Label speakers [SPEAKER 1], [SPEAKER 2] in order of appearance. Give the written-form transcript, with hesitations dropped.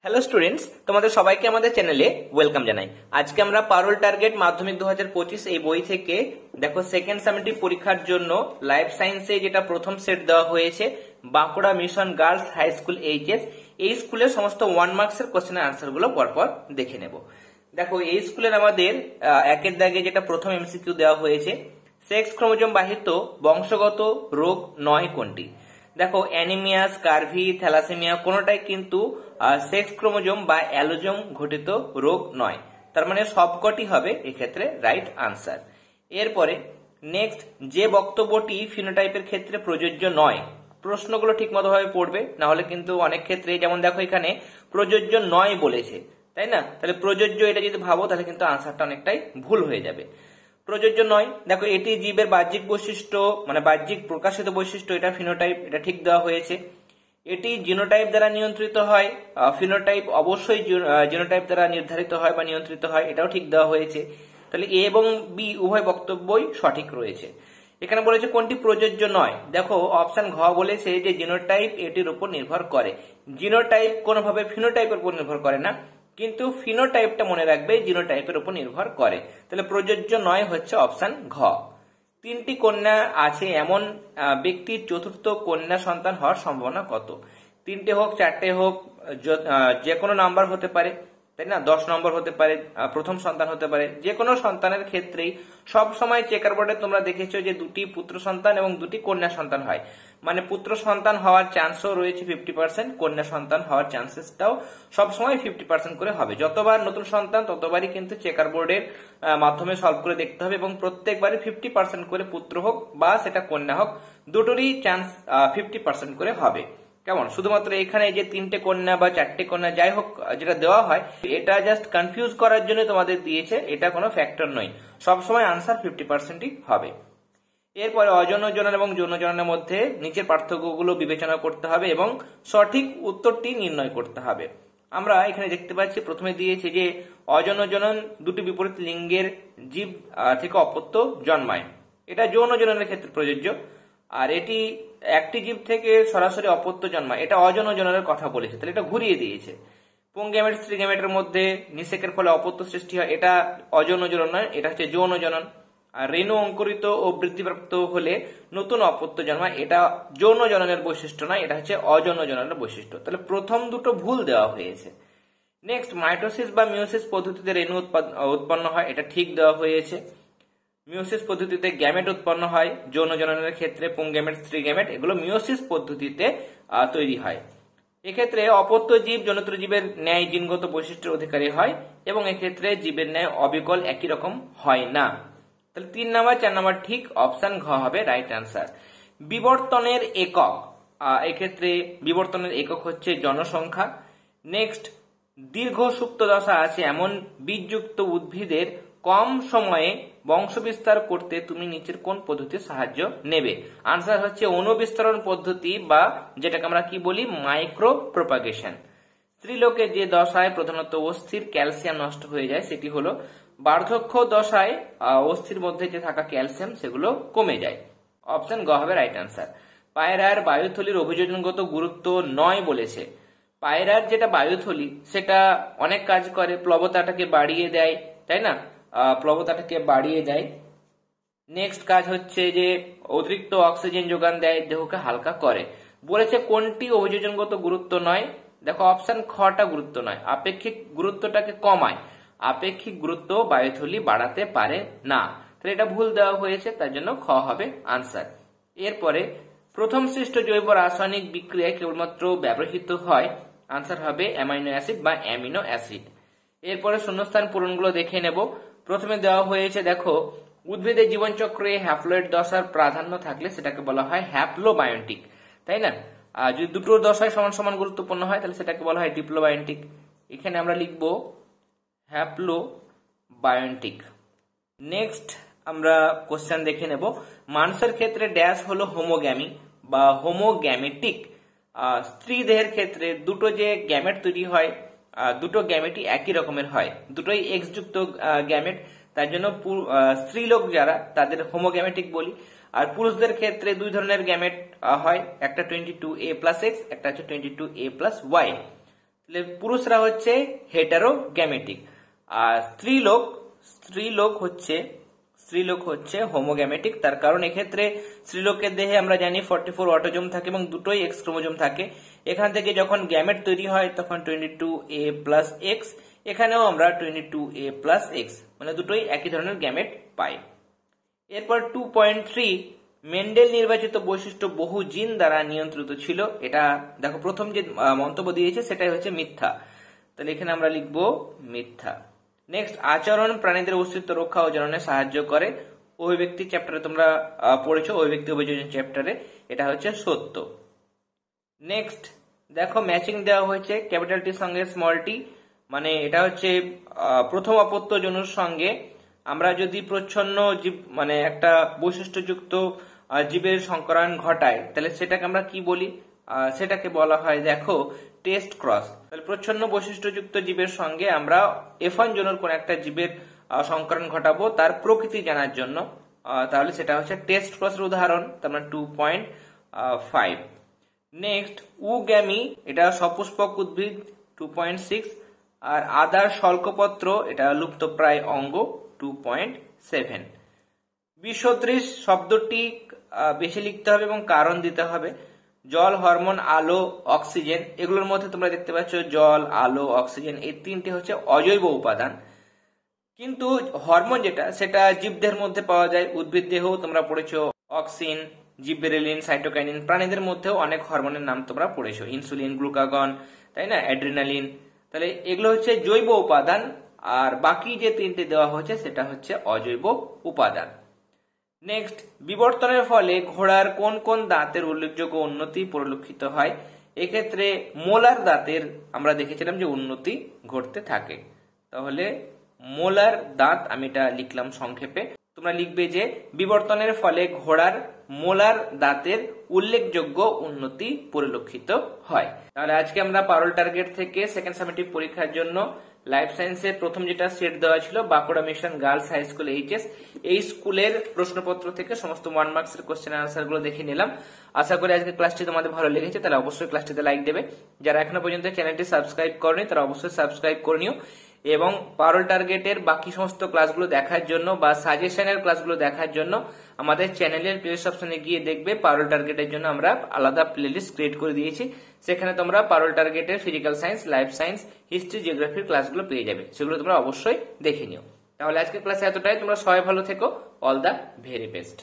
[SPEAKER 1] Hello students, তোমাদের সবাইকে আমাদের চ্যানেলে ওয়েলকাম জানাই। আজকে আমরা পারোল টার্গেট মাধ্যমিক 2025 এই বই থেকে দেখো সেকেন্ড সামেটিভ পরীক্ষার জন্য লাইফ সায়েন্সে যেটা প্রথম সেট দেওয়া হয়েছে Bankura mission girls high school HS, এই স্কুলের সমস্ত 1 মার্কসের কোশ্চেনের আনসার গুলো পরপর দেখে নেব। দেখো এই স্কুলের আমাদের একের দাগে যেটা প্রথম এমসিকিউ দেওয়া হয়েছে, সেক্স ক্রোমোজোম বাহিত বংশগত রোগ নয় কোনটি? দেখো অ্যানিমিয়া, স্কারভি, থ্যালাসেমিয়া কোনোটাই কিন্তু সেক্স ক্রোমোজোম বা অ্যালোজোম ঘটিত রোগ নয়, তার মানে সবকটি হবে এক্ষেত্রে রাইট আনসার। এরপরে নেক্সট, যে বক্তব্যটি ফিনোটাইপের ক্ষেত্রে প্রযোজ্য নয়, প্রশ্নগুলো ঠিক মতো ভাবে পড়বে, না হলে কিন্তু অনেক ক্ষেত্রে যেমন দেখো এখানে প্রযোজ্য নয় বলেছে, তাই না? তাহলে প্রযোজ্য এটা যদি ভাবো তাহলে কিন্তু আনসারটা অনেকটাই ভুল হয়ে যাবে। প্রযোজ্য নয়, দেখো এটি জীবের বাহ্যিক বৈশিষ্ট্য মানে বাহ্যিক প্রকাশিত বৈশিষ্ট্য, এটা ফিনোটাইপ, এটা ঠিক দেওয়া হয়েছে। এটি জিনোটাইপ দ্বারা নিয়ন্ত্রিত হয়, ফিনোটাইপ অবশ্যই জিনোটাইপ দ্বারা নির্ধারিত হয় বা নিয়ন্ত্রিত হয়, এটাও ঠিক দেওয়া হয়েছে। তাহলে এ এবং বি উভয় বক্তব্যই সঠিক রয়েছে। এখানে বলেছে কোনটি প্রযোজ্য নয়, দেখো অপশন ঘ বলেছে যে জিনোটাইপ এটির উপর নির্ভর করে। জিনোটাইপ কোনোভাবে ফিনোটাইপের উপর নির্ভর করে না, কিন্তু ফিনোটাইপটা মনে রাখবে জিনোটাইপের উপর নির্ভর করে। তাহলে প্রযোজ্য নয় হচ্ছে অপশন ঘ। 3টি কন্যা আছে এমন ব্যক্তির চতুর্থ কন্যা সন্তান হওয়ার সম্ভাবনা কত? 3টে হোক 4টে হোক, যে কোনো নাম্বার হতে পারে, তাই না? 10 নম্বর হতে পারে, প্রথম সন্তান হতে পারে, যে কোনো সন্তানের ক্ষেত্রেই সব সময় চেকার বোর্ডে তোমরা দেখেছো যে 2টি পুত্র সন্তান এবং 2টি কন্যা সন্তান হয়, মানে পুত্র সন্তান হওয়ার চান্সও রয়েছে 50%, কন্যা সন্তান হওয়ার চান্সেসটাও সবসময় 50% করে হবে। যতবার নতুন সন্তান ততবারই কিন্তু চেকার বোর্ডের মাধ্যমে সলভ করে দেখতে হবে, এবং প্রত্যেকবারই 50% করে পুত্র হোক বা সেটা কন্যা হোক, দুটোরই চান্স 50% করে হবে। কেমন? শুধুমাত্র এখানে যে 3টে কন্যা বা 4টে কন্যা যাই হোক যেটা দেওয়া হয়, এটা জাস্ট কনফিউজ করার জন্য তোমাদের দিয়েছে, এটা কোনো ফ্যাক্টর নয়, সবসময় আনসার 50%ই হবে। এরপরে অযৌন জনন এবং যৌন জননের মধ্যে নিচের পার্থক্যগুলো বিবেচনা করতে হবে এবং সঠিক উত্তরটি নির্ণয় করতে হবে। আমরা এখানে দেখতে পাচ্ছি প্রথমে দিয়েছে যে অযৌন জনন দুটি বিপরীত লিঙ্গের জীব থেকে অপত্য জন্মায়, এটা যৌন জননের ক্ষেত্রে প্রযোজ্য। আর এটি একটি জীব থেকে সরাসরি অপত্য জন্মায়, এটা অযৌন জননের কথা বলেছে, তাহলে এটা ঘুরিয়ে দিয়েছে। পুংগ্যামেট স্ত্রী গ্যামেটের মধ্যে নিষেকের ফলে অপত্য সৃষ্টি হয়, এটা অযৌন জনন নয়, এটা হচ্ছে যৌন জনন। আর রেণু অঙ্কুরিত ও বৃদ্ধিপ্রাপ্ত হলে নতুন অপত্য জন্মায়, এটা যৌন জননের বৈশিষ্ট্য নয়, এটা হচ্ছে অযৌন জননের বৈশিষ্ট্য। তাহলে প্রথম দুটো ভুল দেওয়া হয়েছে। নেক্সট, মাইটোসিস বা মিওসিস পদ্ধতিতে রেণু উৎপন্ন হয়, এটা ঠিক দেওয়া হয়েছে। মিওসিস পদ্ধতিতে গ্যামেট উৎপন্ন হয় যৌন জননের ক্ষেত্রে, পুংগ্যামেট স্ত্রী গ্যামেট এগুলো মিওসিস পদ্ধতিতে তৈরি হয়। এক্ষেত্রে অপত্য জীব জনিত্র জীবের ন্যায় জিনগত বৈশিষ্ট্যের অধিকারী হয়, এবং এক্ষেত্রে জীবের ন্যায় অবিকল একই রকম হয় না। তাহলে 3 নাম্বার 4 নাম্বার ঠিক, অপশন ঘ হবে রাইট আনসার। বিবর্তনের একক, এক্ষেত্রে বিবর্তনের একক হচ্ছে জনসংখ্যা। নেক্সট, দীর্ঘ সুপ্ত দশা আছে এমন বীজযুক্ত উদ্ভিদের কম সময়ে বংশবিস্তার করতে তুমি নিচের কোন পদ্ধতির সাহায্য নেবে? আনসার হচ্ছে অনুবিস্তরণ পদ্ধতি, বা যেটাকে আমরা কি বলি মাইক্রো প্রপাগেশন। স্ত্রীলোকে যে দশায় প্রধানত অস্থির ক্যালসিয়াম নষ্ট হয়ে যায় সেটি হলো বার্ধক্য দশায় অস্থির মধ্যে যে থাকা ক্যালসিয়াম সেগুলো কমে যায়, অপশন গ হবে রাইট আনসার। পায়রার বায়ুথলির অভিযোজনগত গুরুত্ব নয় বলেছে। পায়রার যেটা বায়ুথলি সেটা অনেক কাজ করে, প্লবতাটাকে বাড়িয়ে দেয়, তাই না? প্লবতাটাকে বাড়িয়ে দেয়। নেক্সট কাজ হচ্ছে যে অতিরিক্ত অক্সিজেন যোগান দেয়, দেহকে হালকা করে। বলেছে কোনটি অভিযোজনগত গুরুত্ব নয়? দেখো অপশন খটা গুরুত্ব নয়, আপেক্ষিক গুরুত্বটাকে কমায়, আপেক্ষিক গুরুত্ব বায়ুথলি বাড়াতে পারে না, তাহলে এটা ভুল দেওয়া হয়েছে, তার জন্য খ হবে আনসার। এরপরে প্রথম সৃষ্ট জৈব রাসায়নিক বিক্রিয়ায় কেবলমাত্র ব্যবহৃত হয়, আনসার হবে অ্যামাইনো অ্যাসিড বা অ্যামিনো অ্যাসিড। এরপরে শূন্যস্থান পূরণগুলো দেখে নেব। প্রথমে দেওয়া হয়েছে দেখো উদ্ভিদের জীবনচক্রে হ্যাপ্লয়েড দশার প্রাধান্য থাকলে সেটাকে বলা হয় হ্যাপ্লোবায়োন্টিক, তাই না? আর যদি দুটো দশায় সমান সমান গুরুত্বপূর্ণ হয় তাহলে সেটাকে বলা হয় ডিপ্লোবায়োন্টিক। এখানে আমরা লিখব হ্যাপ্লোবায়োন্টিক। নেক্সট আমরা কোশ্চেন দেখে নেব। মানুষের ক্ষেত্রে ড্যাশ হলো হোমোগ্যামি বা হোমোগ্যামেটিক। স্ত্রী দেহের ক্ষেত্রে দুটো যে গ্যামেট তৈরি হয়, দুটো গ্যামেটই একই রকমের হয়, দুটোই এক্স যুক্ত গ্যামেট, তার জন্য স্ত্রীলোক যারা তাদের হোমোগ্যামেটিক বলি। আর পুরুষদের ক্ষেত্রে দুই ধরনের গ্যামেট হয়, একটা 22A+X, একটা হচ্ছে 22A+Y। পুরুষরা হচ্ছে হেটারোগ্যামেটিক, আর স্ত্রীলোক হচ্ছে হোমোগ্যামেটিক। তার কারণ এক্ষেত্রে স্ত্রীলোকের দেহে আমরা জানি 44 অটোজোম থাকে এবং দুটোই এক্স ক্রোমোজোম থাকে। এখান থেকে যখন গ্যামেট তৈরি হয় তখন 22A প্লাস এক্স, এখানেও আমরা 22A প্লাস এক্স, মানে দুটোই একই ধরনের গ্যামেট পাই। এরপর 2.3, মেন্ডেল নির্বাচিত বৈশিষ্ট্য বহু জিন দ্বারা নিয়ন্ত্রিত ছিল। এটা দেখো প্রথম যে মন্তব্য দিয়েছে সেটাই হচ্ছে মিথ্যা, তাহলে এখানে আমরা লিখব মিথ্যা। নেক্সট, আচরণ প্রাণীদের অস্তিত্ব রক্ষা ও জননে সাহায্য করে। অভিব্যক্তি চ্যাপ্টারে তোমরা পড়েছো, অভিব্যক্তি অভিযোজন চ্যাপ্টারে, এটা হচ্ছে সত্য। নেক্সট দেখো ম্যাচিং দেওয়া হয়েছে, ক্যাপিটাল টির সঙ্গে স্মল টি, মানে এটা হচ্ছে প্রথম অপত্য জনুর সঙ্গে আমরা যদি প্রচ্ছন্ন জীব মানে একটা বৈশিষ্ট্যযুক্ত জীবের সংকরণ ঘটায় তাহলে সেটাকে আমরা কি বলি, সেটাকে বলা হয় দেখো টেস্ট ক্রস। তাহলে প্রচ্ছন্ন বৈশিষ্ট্যযুক্ত জীবের সঙ্গে আমরা F1 জনুর কোন একটা জীবের সংকরণ ঘটাবো তার প্রকৃতি জানার জন্য, তাহলে সেটা হচ্ছে টেস্ট ক্রসের উদাহরণ, তার মানে 2.5। নেক্সট, উগ্যামি, এটা সপুষ্পক উদ্ভিদ 2.6, আর আদার শল্কপত্র এটা লুপ্তপ্রায় অঙ্গ 2.7। বিসদৃশ শব্দটি বেশি লিখতে হবে এবং কারণ দিতে হবে। জল, হরমোন, আলো, অক্সিজেন, এগুলোর মধ্যে তোমরা দেখতে পাচ্ছ জল, আলো, অক্সিজেন এই তিনটি হচ্ছে অজৈব উপাদান, কিন্তু হরমোন যেটা সেটা জীবদের মধ্যে পাওয়া যায়। উদ্ভিদ দেহেও তোমরা পড়েছো অক্সিন, জিবরেলিন, সাইটোকাইনিন, প্রাণীদের মধ্যেও অনেক হরমোনের নাম তোমরা পড়েছো, ইনসুলিন, গ্লুকাগন, তাই না, অ্যাড্রিনালিন। তাহলে এগুলো হচ্ছে জৈব উপাদান, আর বাকি যে তিনটি দেওয়া হচ্ছে সেটা হচ্ছে অজৈব উপাদান। নেক্সট, বিবর্তনের ফলে ঘোড়ার কোন কোন দাঁতের উল্লেখযোগ্য উন্নতি পরিলক্ষিত হয়? এক্ষেত্রে মোলার দাঁতের আমরা দেখেছিলাম যে উন্নতি ঘটতে থাকে, তাহলে মোলার দাঁত আমি এটা লিখলাম সংক্ষেপে। তোমরা লিখবে যে বিবর্তনের ফলে ঘোড়ার মোলার দাঁতের উল্লেখযোগ্য উন্নতি পরিলক্ষিত হয়। তাহলে আজকে আমরা পারোল টার্গেট থেকে সেকেন্ড সামেটিভ পরীক্ষার জন্য লাইফ সায়েন্সের প্রথম যেটা সেট দেওয়া ছিল Bankura mission girls high school HS, এই স্কুলের প্রশ্নপত্র থেকে সমস্ত 1 মার্কসের কোশ্চেন আনসার গুলো দেখে নিলাম। আশা করি আজকে ক্লাসটি তোমাদের ভালো লেগেছে, তাহলে অবশ্যই ক্লাসটিতে লাইক দেবে। যারা এখনো পর্যন্ত চ্যানেলটি সাবস্ক্রাইব করনি তারা অবশ্যই সাবস্ক্রাইব করে নিও, এবং পারোল টার্গেটের বাকি সমস্ত ক্লাসগুলো দেখার জন্য বা সাজেশনের ক্লাসগুলো দেখার জন্য আমাদের চ্যানেলের প্লেলিস্ট অপশনে গিয়ে দেখবে পারোল টার্গেটের জন্য আমরা আলাদা প্লেলিস্ট ক্রিয়েট করে দিয়েছি। সেখানে তোমরা পারোল টার্গেটের physical science, life science, history, জিওগ্রাফির ক্লাসগুলো পেয়ে যাবে, সেগুলো তোমরা অবশ্যই দেখে নিও। তাহলে আজকের ক্লাসে এতটাই, তোমরা সবাই ভালো থেকো, অল দ্য ভেরি বেস্ট।